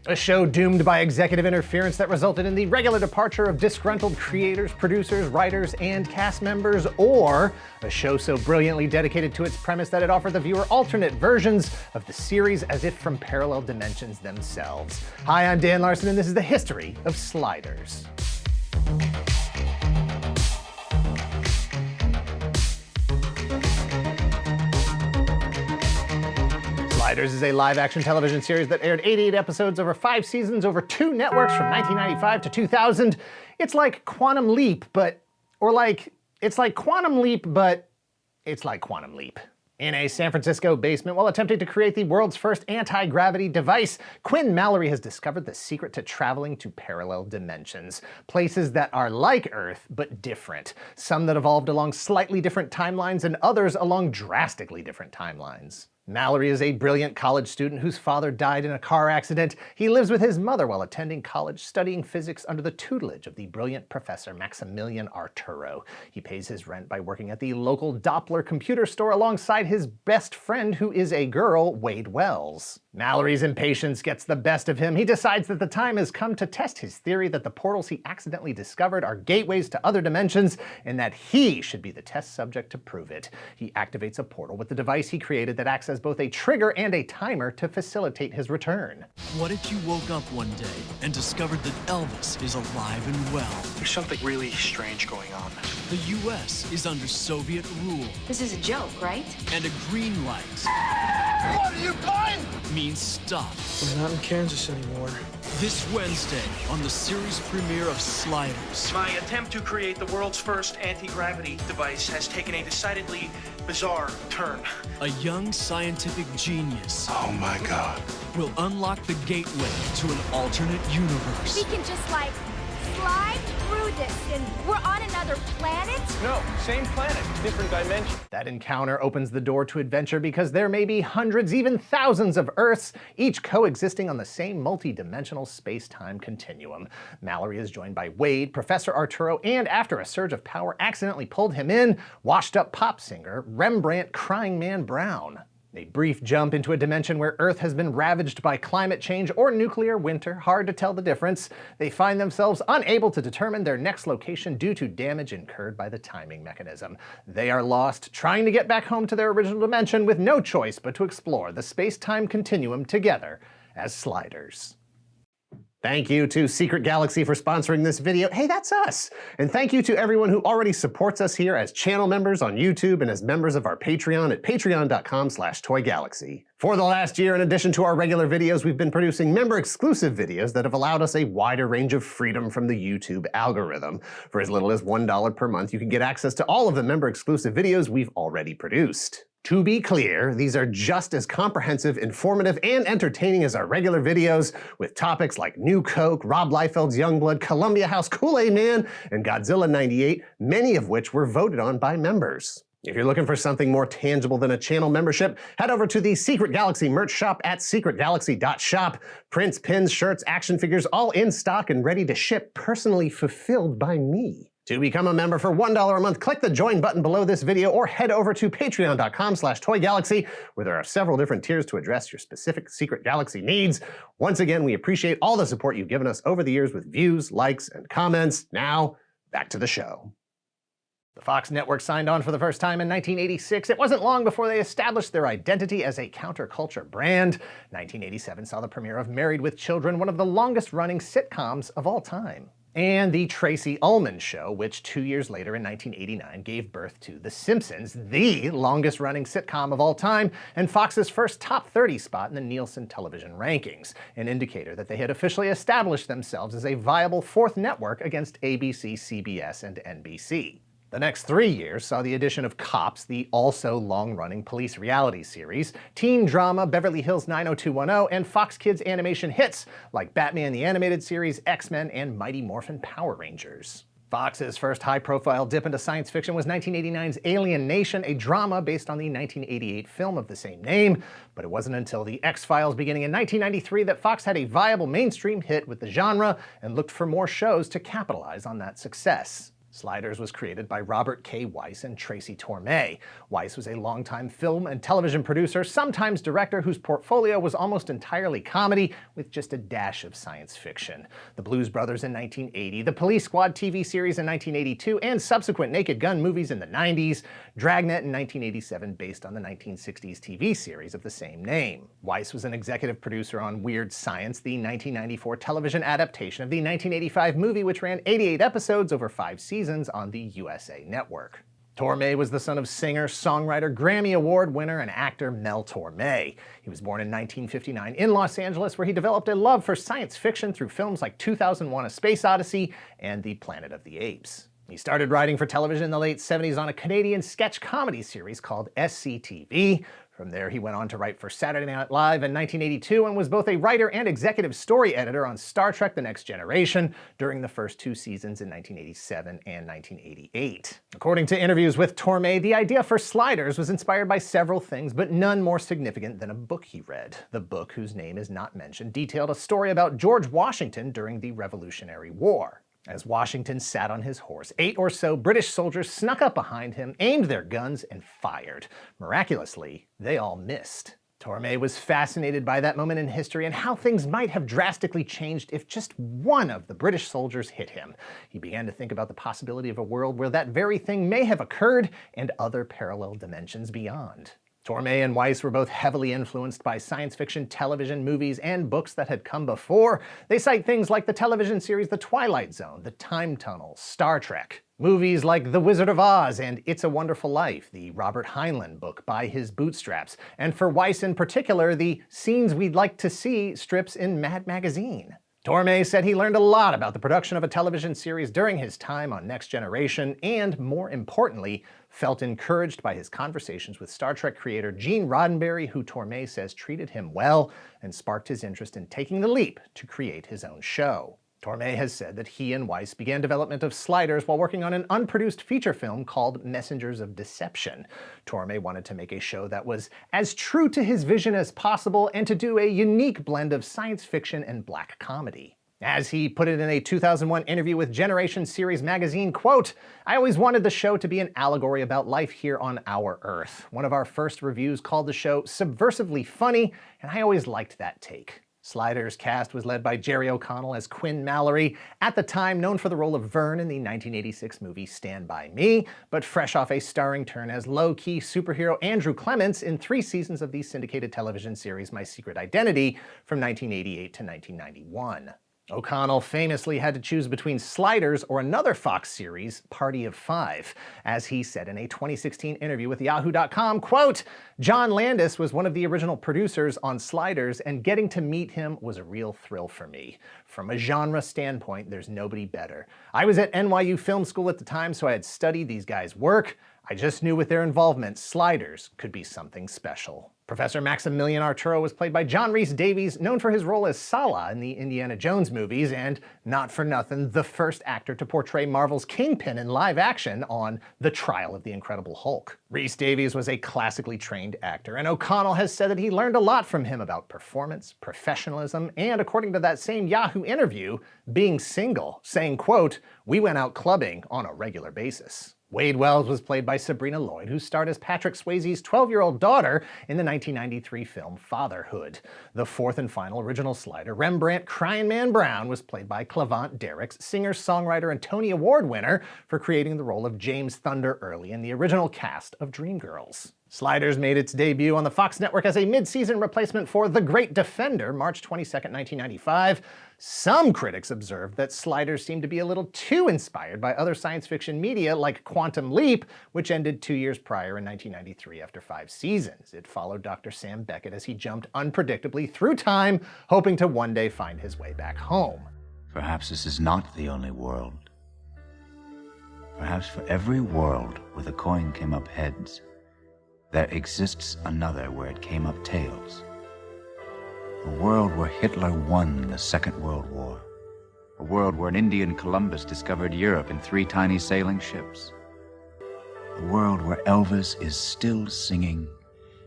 A show doomed by executive interference that resulted in the regular departure of disgruntled creators, producers, writers, and cast members, or a show so brilliantly dedicated to its premise that it offered the viewer alternate versions of the series as if from parallel dimensions themselves. Hi, I'm Dan Larson, and this is the history of Sliders. Sliders is a live-action television series that aired 88 episodes over 5 seasons over 2 networks from 1995 to 2000. It's like Quantum Leap, it's like Quantum Leap, but it's like Quantum Leap. In a San Francisco basement, while attempting to create the world's first anti-gravity device, Quinn Mallory has discovered the secret to traveling to parallel dimensions. Places that are like Earth, but different. Some that evolved along slightly different timelines, and others along drastically different timelines. Mallory is a brilliant college student whose father died in a car accident. He lives with his mother while attending college, studying physics under the tutelage of the brilliant Professor Maximilian Arturo. He pays his rent by working at the local Doppler computer store alongside his best friend, who is a girl, Wade Wells. Mallory's impatience gets the best of him. He decides that the time has come to test his theory that the portals he accidentally discovered are gateways to other dimensions, and that he should be the test subject to prove it. He activates a portal with the device he created that acts as both a trigger and a timer to facilitate his return. What if you woke up one day and discovered that Elvis is alive and well? There's something really strange going on. The U.S. is under Soviet rule. This is a joke, right? And a green light. What are you buying? Means stop. We're not in Kansas anymore. This Wednesday on the series premiere of Sliders. My attempt to create the world's first anti-gravity device has taken a decidedly bizarre turn. A young scientific genius. Oh my God. Will unlock the gateway to an alternate universe. We can just like slide through this and we're on another planet? No, same planet, different dimension. That encounter opens the door to adventure because there may be hundreds, even thousands of Earths, each coexisting on the same multi-dimensional space-time continuum. Mallory is joined by Wade, Professor Arturo, and after a surge of power accidentally pulled him in, washed-up pop singer Rembrandt Crying Man Brown. A brief jump into a dimension where Earth has been ravaged by climate change or nuclear winter, hard to tell the difference. They find themselves unable to determine their next location due to damage incurred by the timing mechanism. They are lost, trying to get back home to their original dimension with no choice but to explore the space-time continuum together as Sliders. Thank you to Secret Galaxy for sponsoring this video. Hey, that's us! And thank you to everyone who already supports us here as channel members on YouTube and as members of our Patreon at patreon.com/toygalaxy. For the last year, in addition to our regular videos, we've been producing member-exclusive videos that have allowed us a wider range of freedom from the YouTube algorithm. For as little as $1 per month, you can get access to all of the member-exclusive videos we've already produced. To be clear, these are just as comprehensive, informative, and entertaining as our regular videos, with topics like New Coke, Rob Liefeld's Youngblood, Columbia House Kool-Aid Man, and Godzilla '98, many of which were voted on by members. If you're looking for something more tangible than a channel membership, head over to the Secret Galaxy merch shop at secretgalaxy.shop. Prints, pins, shirts, action figures, all in stock and ready to ship, personally fulfilled by me. To become a member for $1 a month, click the join button below this video or head over to patreon.com/toygalaxy, where there are several different tiers to address your specific Secret Galaxy needs. Once again, we appreciate all the support you've given us over the years with views, likes, and comments. Now, back to the show. The Fox network signed on for the first time in 1986. It wasn't long before they established their identity as a counterculture brand. 1987 saw the premiere of Married with Children, one of the longest-running sitcoms of all time. And The Tracy Ullman Show, which 2 years later in 1989 gave birth to The Simpsons, the longest-running sitcom of all time, and Fox's first top 30 spot in the Nielsen television rankings, an indicator that they had officially established themselves as a viable fourth network against ABC, CBS, and NBC. The next 3 years saw the addition of Cops, the also long-running police reality series, teen drama Beverly Hills 90210, and Fox Kids animation hits like Batman the Animated Series, X-Men, and Mighty Morphin Power Rangers. Fox's first high-profile dip into science fiction was 1989's Alien Nation, a drama based on the 1988 film of the same name. But it wasn't until The X-Files beginning in 1993 that Fox had a viable mainstream hit with the genre and looked for more shows to capitalize on that success. Sliders was created by Robert K. Weiss and Tracy Torme. Weiss was a longtime film and television producer, sometimes director, whose portfolio was almost entirely comedy with just a dash of science fiction. The Blues Brothers in 1980, the Police Squad TV series in 1982, and subsequent Naked Gun movies in the 90s, Dragnet in 1987 based on the 1960s TV series of the same name. Weiss was an executive producer on Weird Science, the 1994 television adaptation of the 1985 movie, which ran 88 episodes over 5 seasons on the USA Network. Torme was the son of singer, songwriter, Grammy Award winner, and actor Mel Torme. He was born in 1959 in Los Angeles, where he developed a love for science fiction through films like 2001: A Space Odyssey and The Planet of the Apes. He started writing for television in the late 70s on a Canadian sketch comedy series called SCTV. From there, he went on to write for Saturday Night Live in 1982 and was both a writer and executive story editor on Star Trek: The Next Generation during the first 2 seasons in 1987 and 1988. According to interviews with Torme, the idea for Sliders was inspired by several things, but none more significant than a book he read. The book, whose name is not mentioned, detailed a story about George Washington during the Revolutionary War. As Washington sat on his horse, 8 or so British soldiers snuck up behind him, aimed their guns, and fired. Miraculously, they all missed. Torme was fascinated by that moment in history and how things might have drastically changed if just one of the British soldiers hit him. He began to think about the possibility of a world where that very thing may have occurred and other parallel dimensions beyond. Torme and Weiss were both heavily influenced by science fiction, television, movies, and books that had come before. They cite things like the television series The Twilight Zone, The Time Tunnel, Star Trek. Movies like The Wizard of Oz and It's a Wonderful Life, the Robert Heinlein book By His Bootstraps, and for Weiss in particular, the Scenes We'd Like to See strips in Mad Magazine. Torme said he learned a lot about the production of a television series during his time on Next Generation and, more importantly, felt encouraged by his conversations with Star Trek creator Gene Roddenberry, who Torme says treated him well and sparked his interest in taking the leap to create his own show. Torme has said that he and Weiss began development of Sliders while working on an unproduced feature film called Messengers of Deception. Torme wanted to make a show that was as true to his vision as possible and to do a unique blend of science fiction and black comedy. As he put it in a 2001 interview with Generation Series magazine, quote, "I always wanted the show to be an allegory about life here on our Earth. One of our first reviews called the show subversively funny, and I always liked that take." Sliders' cast was led by Jerry O'Connell as Quinn Mallory, at the time known for the role of Vern in the 1986 movie Stand By Me, but fresh off a starring turn as low-key superhero Andrew Clements in 3 seasons of the syndicated television series My Secret Identity from 1988 to 1991. O'Connell famously had to choose between Sliders or another Fox series, Party of 5. As he said in a 2016 interview with Yahoo.com, quote, "John Landis was one of the original producers on Sliders, and getting to meet him was a real thrill for me. From a genre standpoint, there's nobody better. I was at NYU Film School at the time, so I had studied these guys' work. I just knew with their involvement, Sliders could be something special." Professor Maximilian Arturo was played by John Rhys Davies, known for his role as Sala in the Indiana Jones movies, and, not for nothing, the first actor to portray Marvel's Kingpin in live action on The Trial of the Incredible Hulk. Rhys Davies was a classically trained actor, and O'Connell has said that he learned a lot from him about performance, professionalism, and, according to that same Yahoo interview, being single, saying, quote, "We went out clubbing on a regular basis." Wade Wells was played by Sabrina Lloyd, who starred as Patrick Swayze's 12-year-old daughter in the 1993 film Fatherhood. The fourth and final original Slider, Rembrandt Cryin' Man Brown, was played by Clavant Derricks, singer, songwriter, and Tony Award winner for creating the role of James Thunder Early in the original cast of Dreamgirls. Sliders made its debut on the Fox network as a mid-season replacement for The Great Defender, March 22, 1995. Some critics observed that Sliders seemed to be a little too inspired by other science fiction media like Quantum Leap, which ended 2 years prior in 1993 after 5 seasons. It followed Dr. Sam Beckett as he jumped unpredictably through time, hoping to one day find his way back home. Perhaps this is not the only world. Perhaps for every world where the coin came up heads, there exists another where it came up tails. A world where Hitler won the Second World War. A world where an Indian Columbus discovered Europe in 3 tiny sailing ships. A world where Elvis is still singing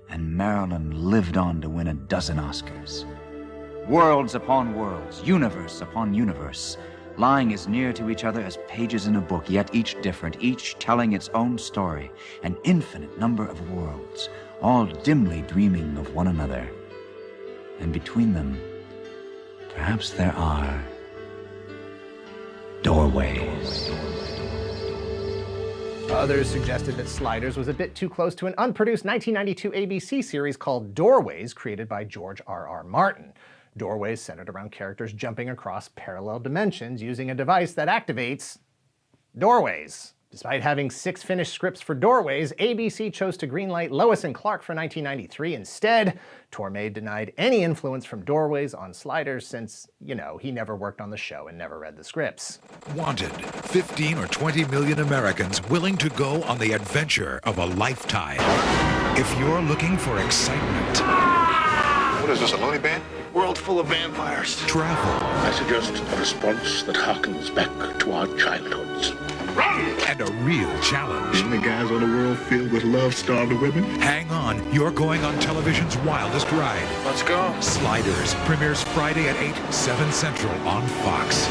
and Marilyn lived on to win a dozen Oscars. Worlds upon worlds, universe upon universe, lying as near to each other as pages in a book, yet each different, each telling its own story, an infinite number of worlds, all dimly dreaming of one another. And between them, perhaps there are doorways. Others suggested that Sliders was a bit too close to an unproduced 1992 ABC series called Doorways, created by George R.R. Martin. Doorways centered around characters jumping across parallel dimensions using a device that activates doorways. Despite having 6 finished scripts for Doorways, ABC chose to greenlight Lois and Clark for 1993 instead. Torme denied any influence from Doorways on Sliders since, he never worked on the show and never read the scripts. Wanted, 15 or 20 million Americans willing to go on the adventure of a lifetime. If you're looking for excitement... What is this, a loony bin? World full of vampires. Travel. I suggest a response that harkens back to our childhoods. And a real challenge. Isn't the guys on the world filled with love-starved women? Hang on, you're going on television's wildest ride. Let's go. Sliders premieres Friday at 8, 7 Central on Fox.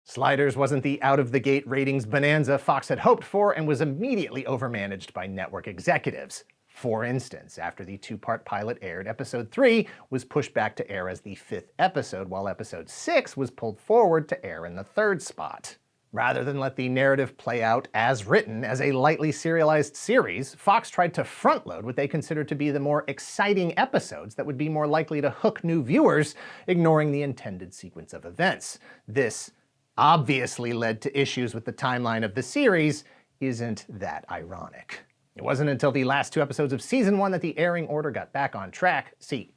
Sliders wasn't the out-of-the-gate ratings bonanza Fox had hoped for and was immediately overmanaged by network executives. For instance, after the 2-part pilot aired, episode 3 was pushed back to air as the 5th episode, while episode 6 was pulled forward to air in the 3rd spot. Rather than let the narrative play out as written as a lightly serialized series, Fox tried to front-load what they considered to be the more exciting episodes that would be more likely to hook new viewers, ignoring the intended sequence of events. This obviously led to issues with the timeline of the series. Isn't that ironic? It wasn't until the last 2 episodes of season 1 that the airing order got back on track. See,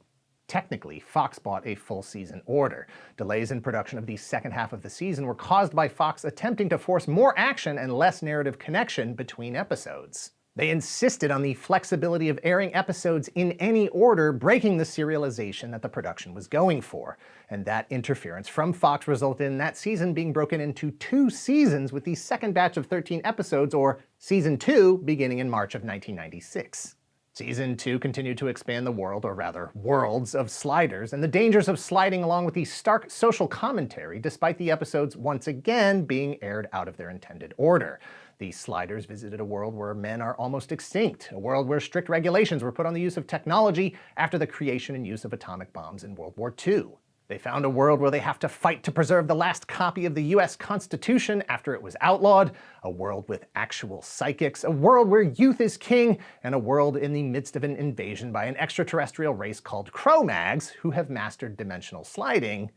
technically, Fox bought a full season order. Delays in production of the second half of the season were caused by Fox attempting to force more action and less narrative connection between episodes. They insisted on the flexibility of airing episodes in any order, breaking the serialization that the production was going for. And that interference from Fox resulted in that season being broken into 2 seasons, with the second batch of 13 episodes, or Season 2, beginning in March of 1996. Season 2 continued to expand the world, or rather, worlds of Sliders, and the dangers of sliding along with the stark social commentary, despite the episodes once again being aired out of their intended order. The Sliders visited a world where men are almost extinct, a world where strict regulations were put on the use of technology after the creation and use of atomic bombs in World War II. They found a world where they have to fight to preserve the last copy of the US Constitution after it was outlawed, a world with actual psychics, a world where youth is king, and a world in the midst of an invasion by an extraterrestrial race called Cro-Mags, who have mastered dimensional sliding.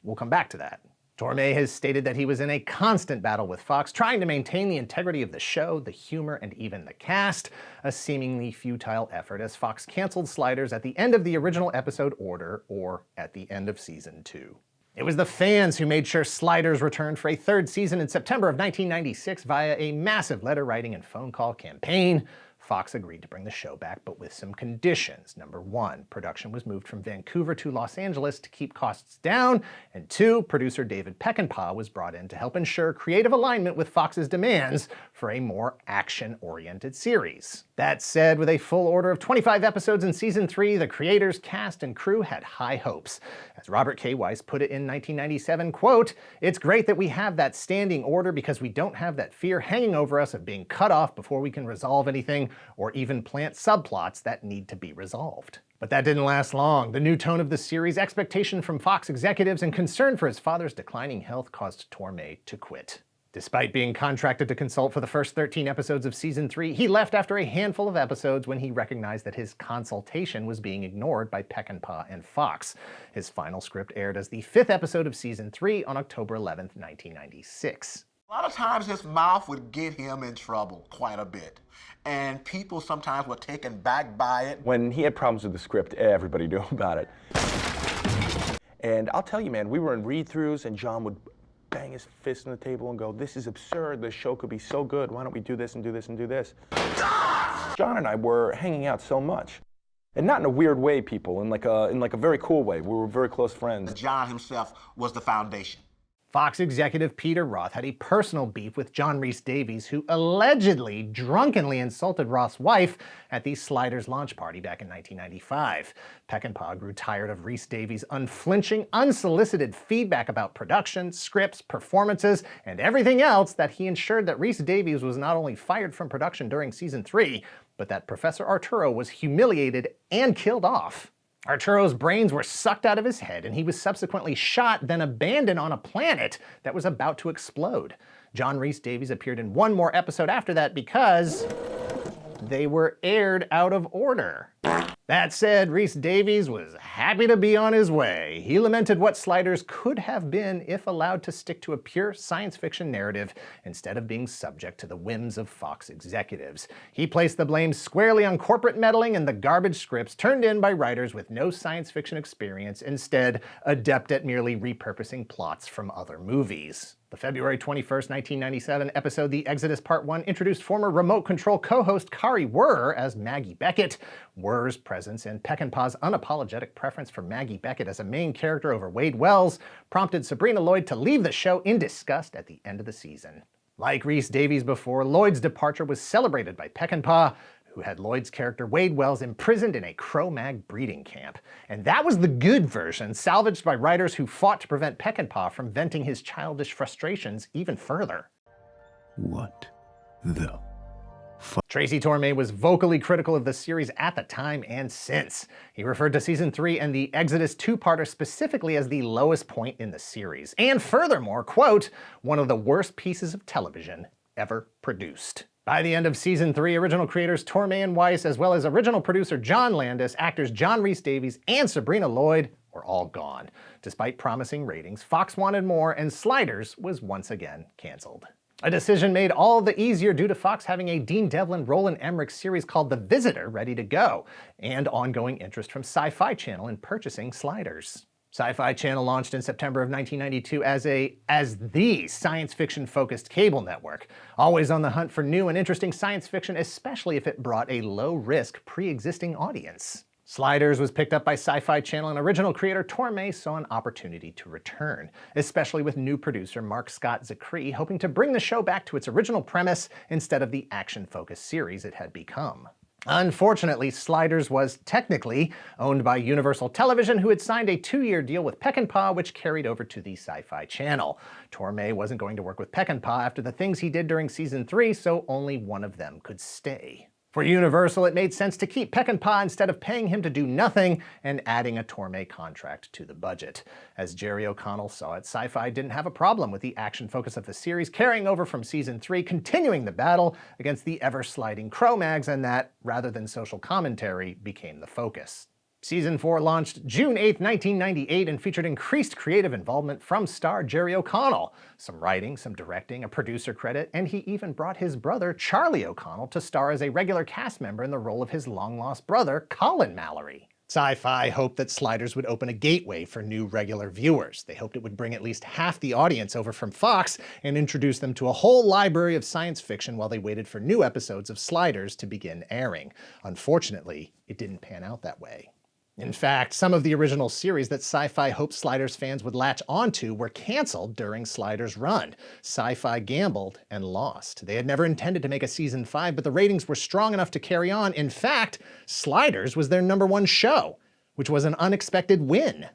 We'll come back to that. Torme has stated that he was in a constant battle with Fox, trying to maintain the integrity of the show, the humor, and even the cast, a seemingly futile effort as Fox canceled Sliders at the end of the original episode order, or at the end of Season 2. It was the fans who made sure Sliders returned for a 3rd season in September of 1996 via a massive letter writing and phone call campaign. Fox agreed to bring the show back, but with some conditions. Number 1, production was moved from Vancouver to Los Angeles to keep costs down, and 2, producer David Peckinpah was brought in to help ensure creative alignment with Fox's demands for a more action-oriented series. That said, with a full order of 25 episodes in Season 3, the creators, cast, and crew had high hopes. As Robert K. Weiss put it in 1997, quote, "It's great that we have that standing order because we don't have that fear hanging over us of being cut off before we can resolve anything, or even plant subplots that need to be resolved." But that didn't last long. The new tone of the series, expectation from Fox executives, and concern for his father's declining health caused Torme to quit. Despite being contracted to consult for the first 13 episodes of Season 3, he left after a handful of episodes when he recognized that his consultation was being ignored by Peckinpah and Fox. His final script aired as the 5th episode of Season 3 on October 11th, 1996. A lot of times his mouth would get him in trouble quite a bit. And people sometimes were taken back by it. When he had problems with the script, everybody knew about it. And I'll tell you, man, we were in read-throughs and John would bang his fist on the table and go, "This is absurd, this show could be so good, why don't we do this and do this and do this?" John and I were hanging out so much. And not in a weird way, people, in like a very cool way. We were very close friends. John himself was the foundation. Fox executive Peter Roth had a personal beef with John Rhys-Davies, who allegedly drunkenly insulted Roth's wife at the Sliders launch party back in 1995. Peckinpah grew tired of Rhys-Davies' unflinching, unsolicited feedback about production, scripts, performances, and everything else that he ensured that Rhys-Davies was not only fired from production during season 3, but that Professor Arturo was humiliated and killed off. Arturo's brains were sucked out of his head, and he was subsequently shot, then abandoned on a planet that was about to explode. John Rhys-Davies appeared in one more episode after that because they were aired out of order. That said, Rhys-Davies was happy to be on his way. He lamented what Sliders could have been if allowed to stick to a pure science fiction narrative instead of being subject to the whims of Fox executives. He placed the blame squarely on corporate meddling and the garbage scripts turned in by writers with no science fiction experience, instead adept at merely repurposing plots from other movies. The February 21st, 1997 episode The Exodus Part 1 introduced former Remote Control co-host Kari Wuhrer as Maggie Beckett. Wuhrer's presence and Peckinpah's unapologetic preference for Maggie Beckett as a main character over Wade Wells prompted Sabrina Lloyd to leave the show in disgust at the end of the season. Like Rhys-Davies before, Lloyd's departure was celebrated by Peckinpah, who had Lloyd's character Wade Wells imprisoned in a Cro-Mag breeding camp. And that was the good version, salvaged by writers who fought to prevent Peckinpah from venting his childish frustrations even further. What the Tracy Torme was vocally critical of the series at the time and since. He referred to season 3 and the Exodus two-parter specifically as the lowest point in the series. And furthermore, quote, one of the worst pieces of television ever produced. By the end of season 3, original creators Torme and Weiss, as well as original producer John Landis, actors John Rhys-Davies, and Sabrina Lloyd were all gone. Despite promising ratings, Fox wanted more, and Sliders was once again canceled. A decision made all the easier due to Fox having a Dean Devlin, Roland Emmerich series called The Visitor ready to go, and ongoing interest from Sci-Fi Channel in purchasing Sliders. Sci-Fi Channel launched in September of 1992 as the science fiction-focused cable network, always on the hunt for new and interesting science fiction, especially if it brought a low-risk, pre-existing audience. Sliders was picked up by Sci-Fi Channel, and original creator Torme saw an opportunity to return, especially with new producer Mark Scott Zicree hoping to bring the show back to its original premise instead of the action-focused series it had become. Unfortunately, Sliders was technically owned by Universal Television, who had signed a 2-year deal with Peckinpah, which carried over to the Sci-Fi Channel. Torme wasn't going to work with Peckinpah after the things he did during season 3, so only one of them could stay. For Universal, it made sense to keep Peckinpah instead of paying him to do nothing and adding a Torme contract to the budget. As Jerry O'Connell saw it, Sci-Fi didn't have a problem with the action focus of the series carrying over from season 3, continuing the battle against the ever-sliding Cro-Mags, and that, rather than social commentary, became the focus. Season 4 launched June 8, 1998 and featured increased creative involvement from star Jerry O'Connell. Some writing, some directing, a producer credit, and he even brought his brother Charlie O'Connell to star as a regular cast member in the role of his long-lost brother, Colin Mallory. Sci-Fi hoped that Sliders would open a gateway for new regular viewers. They hoped it would bring at least half the audience over from Fox and introduce them to a whole library of science fiction while they waited for new episodes of Sliders to begin airing. Unfortunately, it didn't pan out that way. In fact, some of the original series that Sci-Fi hoped Sliders fans would latch onto were canceled during Sliders' run. Sci-Fi gambled and lost. They had never intended to make a season 5, but the ratings were strong enough to carry on. In fact, Sliders was their #1 show, which was an unexpected win.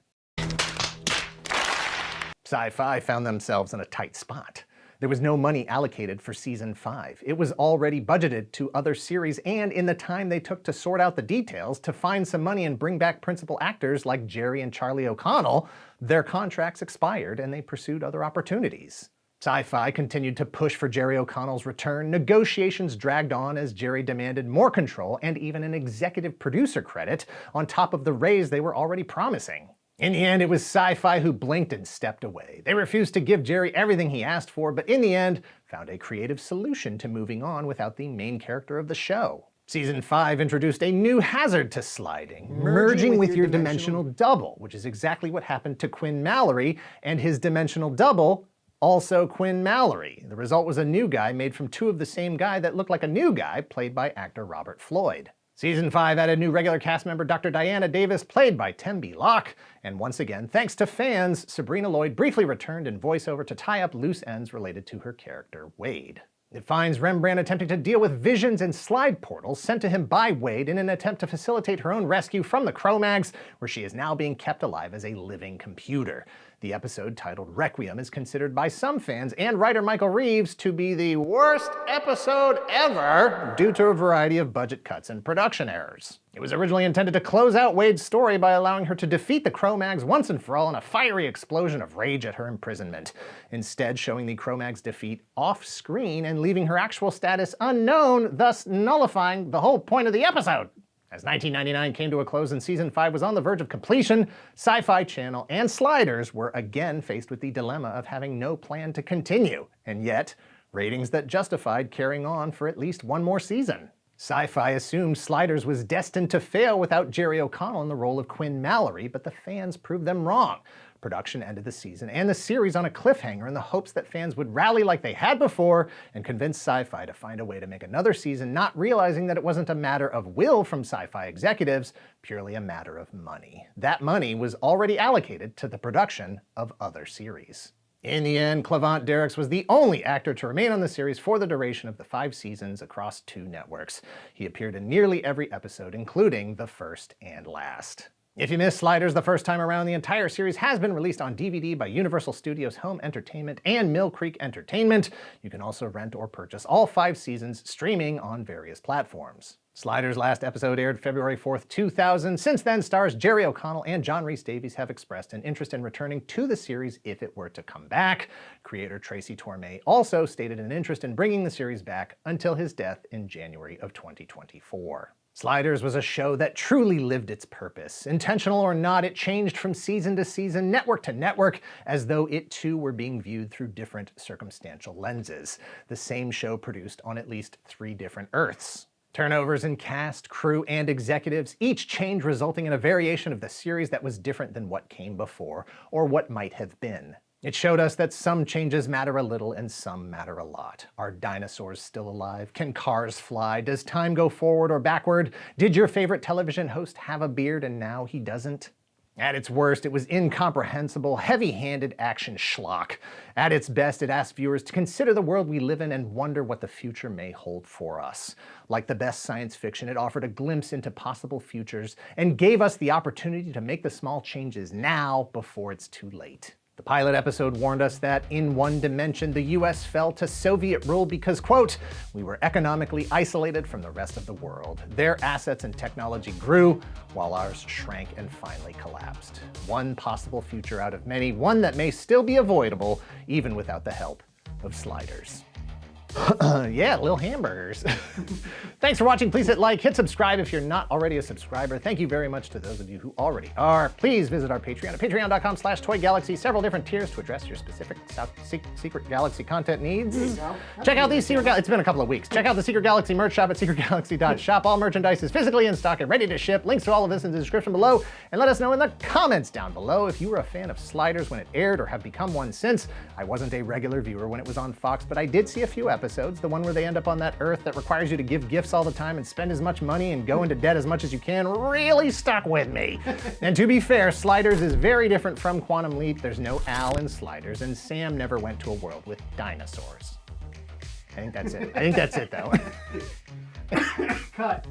Sci-Fi found themselves in a tight spot. There was no money allocated for season 5. It was already budgeted to other series, and in the time they took to sort out the details to find some money and bring back principal actors like Jerry and Charlie O'Connell, their contracts expired and they pursued other opportunities. Sci-Fi continued to push for Jerry O'Connell's return. Negotiations dragged on as Jerry demanded more control and even an executive producer credit on top of the raise they were already promising. In the end, it was Sci-Fi who blinked and stepped away. They refused to give Jerry everything he asked for, but in the end, found a creative solution to moving on without the main character of the show. Season 5 introduced a new hazard to sliding, merging with your dimensional double, which is exactly what happened to Quinn Mallory and his dimensional double, also Quinn Mallory. The result was a new guy made from two of the same guy that looked like a new guy, played by actor Robert Floyd. Season 5 added new regular cast member Dr. Diana Davis, played by Tembi Locke. And once again, thanks to fans, Sabrina Lloyd briefly returned in voiceover to tie up loose ends related to her character, Wade. It finds Rembrandt attempting to deal with visions and slide portals sent to him by Wade in an attempt to facilitate her own rescue from the Cro-Mags, where she is now being kept alive as a living computer. The episode, titled Requiem, is considered by some fans and writer Michael Reeves to be the worst episode ever due to a variety of budget cuts and production errors. It was originally intended to close out Wade's story by allowing her to defeat the Cro-Mags once and for all in a fiery explosion of rage at her imprisonment, instead showing the Cro-Mags' defeat off-screen and leaving her actual status unknown, thus nullifying the whole point of the episode. As 1999 came to a close and Season 5 was on the verge of completion, Sci-Fi Channel and Sliders were again faced with the dilemma of having no plan to continue, and yet, ratings that justified carrying on for at least one more season. Sci-Fi assumed Sliders was destined to fail without Jerry O'Connell in the role of Quinn Mallory, but the fans proved them wrong. Production ended the season and the series on a cliffhanger in the hopes that fans would rally like they had before and convince Sci-Fi to find a way to make another season, not realizing that it wasn't a matter of will from Sci-Fi executives, purely a matter of money. That money was already allocated to the production of other series. In the end, Clavant Derricks was the only actor to remain on the series for the duration of the 5 seasons across 2 networks. He appeared in nearly every episode, including the first and last. If you missed Sliders the first time around, the entire series has been released on DVD by Universal Studios Home Entertainment and Mill Creek Entertainment. You can also rent or purchase all 5 seasons streaming on various platforms. Sliders' last episode aired February 4th, 2000. Since then, stars Jerry O'Connell and John Rhys Davies have expressed an interest in returning to the series if it were to come back. Creator Tracy Torme also stated an interest in bringing the series back until his death in January of 2024. Sliders was a show that truly lived its purpose. Intentional or not, it changed from season to season, network to network, as though it too were being viewed through different circumstantial lenses. The same show produced on at least 3 different Earths. Turnovers in cast, crew, and executives, each change resulting in a variation of the series that was different than what came before, or what might have been. It showed us that some changes matter a little and some matter a lot. Are dinosaurs still alive? Can cars fly? Does time go forward or backward? Did your favorite television host have a beard and now he doesn't? At its worst, it was incomprehensible, heavy-handed action schlock. At its best, it asked viewers to consider the world we live in and wonder what the future may hold for us. Like the best science fiction, it offered a glimpse into possible futures and gave us the opportunity to make the small changes now before it's too late. The pilot episode warned us that in one dimension, the US fell to Soviet rule because, quote, we were economically isolated from the rest of the world. Their assets and technology grew, while ours shrank and finally collapsed. One possible future out of many, one that may still be avoidable, even without the help of Sliders. Yeah, little hamburgers. Thanks for watching. Please hit like, hit subscribe if you're not already a subscriber. Thank you very much to those of you who already are. Please visit our Patreon at patreon.com/toygalaxy. Several different tiers to address your specific Secret Galaxy content needs. Check out these Secret Galaxy. It's been a couple of weeks. Check out the Secret Galaxy merch shop at secretgalaxy.shop. All merchandise is physically in stock and ready to ship. Links to all of this in the description below. And let us know in the comments down below if you were a fan of Sliders when it aired or have become one since. I wasn't a regular viewer when it was on Fox, but I did see a few episodes. The one where they end up on that Earth that requires you to give gifts all the time and spend as much money and go into debt as much as you can really stuck with me. And to be fair, Sliders is very different from Quantum Leap. There's no Al in Sliders, and Sam never went to a world with dinosaurs. I think that's it. I think that's it, though. Cut.